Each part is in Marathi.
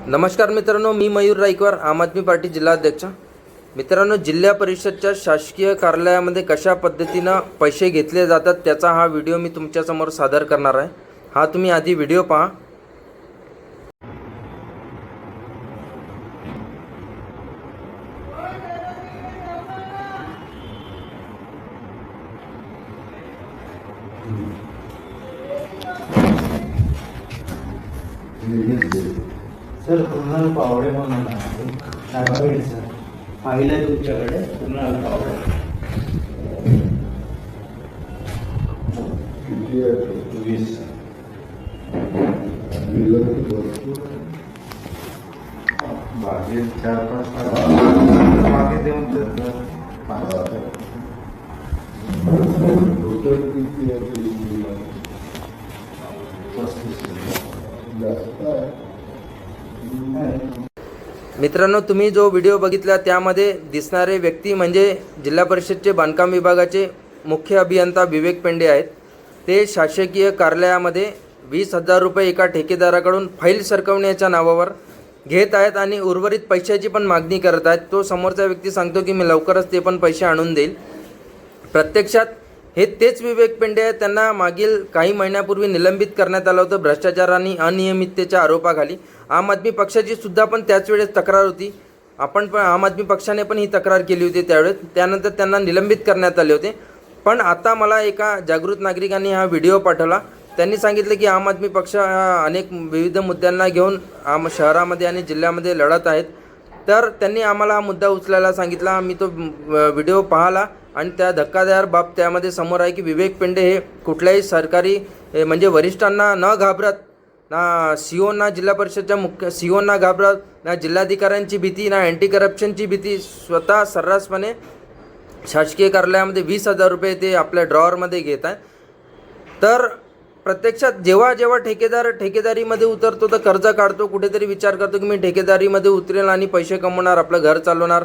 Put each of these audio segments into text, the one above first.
नमस्कार मित्रांनो, मी मयूर रायकवार, आम आदमी पार्टी जिल्हाध्यक्ष. मित्रांनो, जिल्हा परिषदच्या शासकीय कार्यालयामध्ये कशा पद्धतीनं पैसे घेतले जातात त्याचा हा व्हिडिओ मी तुमच्यासमोर सादर करणार आहे. हा तुम्ही आधी व्हिडिओ पहा. सर कुणाल पावडे म्हणून आहे सर, पाहिलं तुमच्याकडे कुणाल पावडे बाकी 4-5 मागे देऊन मित्रांनो, तुम्ही जो व्हिडिओ बघितला त्यामध्ये दिसणारे व्यक्ती म्हणजे जिल्हा परिषदचे बांधकाम विभागाचे मुख्य अभियंता विवेक पेंडे आहेत. ते शासकीय कार्यालयामध्ये 20,000 रुपये एका ठेकेदाराकडून फाईल सरकवण्याच्या नावावर घेत आहेत आणि उर्वरित पैशाची पण मागणी करत आहेत. तो समोरचा व्यक्ती सांगतो की मी लवकरच ते पण पैसे आणून देईल. प्रत्यक्षात हे तेच विवेक पेंडे आहेत. त्यांना मागील काही महिन्यापूर्वी निलंबित करण्यात आलं होतं भ्रष्टाचार आणि अनियमिततेच्या आरोपाखाली. आम आदमी पक्षाची सुद्धा पण त्याच वेळेस तक्रार होती. आपण पण आम आदमी पक्षाने पण ही तक्रार केली होती त्यावेळेस. त्यानंतर त्यांना निलंबित करण्यात आले होते. पण आता मला एका जागृत नागरिकांनी हा व्हिडिओ पाठवला. त्यांनी सांगितलं की आम आदमी पक्ष अनेक विविध मुद्द्यांना घेऊन शहरामध्ये आणि जिल्ह्यामध्ये लढत आहेत. तर त्यांनी आम्हाला हा मुद्दा उचलायला सांगितला. मी तो व्हिडिओ पाहिला आणि त्या धक्कादायक बाब त्यामध्ये समोर आहे की विवेक पेंडे हे कुठल्याही सरकारी म्हणजे वरिष्ठांना न घाबरत, ना सीओना, जिल्हा परिषदच्या मुख्य सीओना घाबरत, ना जिल्हाधिकाऱ्यांची भीती, ना अँटी करप्शनची भीती, स्वतः सर्रासपणे शासकीय कार्यालयामध्ये 20,000 रुपये ते आपल्या ड्रॉवरमध्ये घेत आहे. तर प्रत्यक्षात जेव्हा ठेकेदारीमध्ये उतरतो तर कर्ज काढतो, कुठेतरी विचार करतो की मी ठेकेदारीमध्ये उतरेल आणि पैसे कमवणार, आपलं घर चालवणार.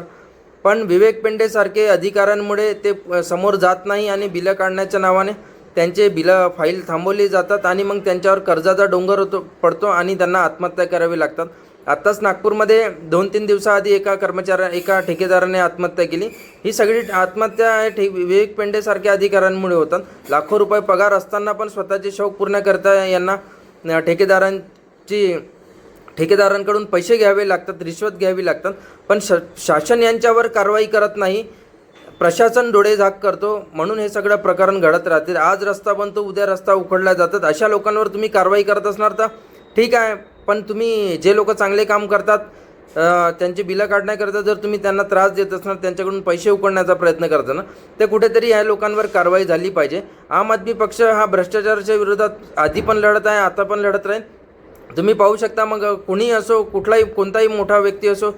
पण विवेक पेंडेसारखे अधिकाऱ्यांमुळे ते समोर जात नाही आणि बिलं काढण्याच्या नावाने त्यांचे बिलं फाईल थांबवली जातात आणि मग त्यांच्यावर कर्जाचा डोंगर पडतो आणि त्यांना आत्महत्या करावी लागतात. आत्ताच नागपूरमध्ये 2-3 दिवसाआधी एका ठेकेदाराने आत्महत्या केली. ही सगळी आत्महत्या विवेक पेंडेसारख्या अधिकाऱ्यांमुळे होतात. लाखो रुपये पगार असताना पण स्वतःचे शौक पूर्ण करता यांना ठेकेदारांकडून पैसे घ्यावे लागतात, रिश्वत घ्यावी लागतात. पण शासन यांच्यावर कारवाई करत नाही, प्रशासन डोळेझाक करतो. म्हणून हे सगळं प्रकरण घडत राहते. आज रस्ता बनतो, उद्या रस्ता उखडला जातात. अशा लोकांवर तुम्ही कारवाई करत असणार तर ठीक आहे. पण तुम्ही जे लोक चांगले काम करतात त्यांची बिलं काढण्याकरता जर तुम्ही त्यांना त्रास देत असणार, त्यांच्याकडून पैसे उकळण्याचा प्रयत्न करता ना, तर कुठेतरी या लोकांवर कारवाई झाली पाहिजे. आम आदमी पक्ष हा भ्रष्टाचाराच्या विरोधात आधी पण लढत आहे, आता पण लढत राहील. तुम्ही पाहू शकता. मग कुणी असो, कोणताही मोठा व्यक्ती असो,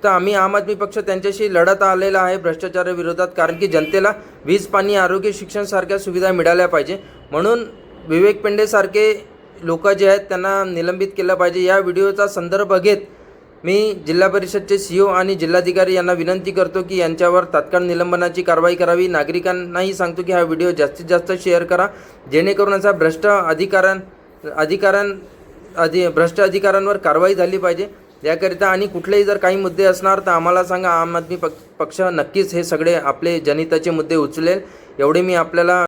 तर आम्ही आम आदमी पक्ष त्यांच्याशी लढत आलेला आहे भ्रष्टाचाराविरोधात. कारण की जनतेला वीज, पाणी, आरोग्य, शिक्षण सारख्या सुविधा मिळाल्या पाहिजे. म्हणून विवेक पेंडेसारखे लोक जे आहेत त्यांना निलंबित केलं पाहिजे. या व्हिडिओचा संदर्भ घेत मी जिल्हा परिषदचे सीओ आणि जिल्हाधिकारी यांना विनंती करतो की यांच्यावर तात्काळ निलंबनाची कारवाई करावी. नागरिकांनाही सांगतो की हा व्हिडिओ जास्तीत जास्त शेअर करा, जेणेकरून असा भ्रष्ट अधिकाऱ्यांवर कारवाई झाली पाहिजे याकरिता. आणि कुठलेही जर काही मुद्दे असणार तर आम्हाला सांगा. आम आदमी पक्ष नक्कीच हे सगळे आपले जनहिताचे मुद्दे उचलेल, एवढे मी आपल्याला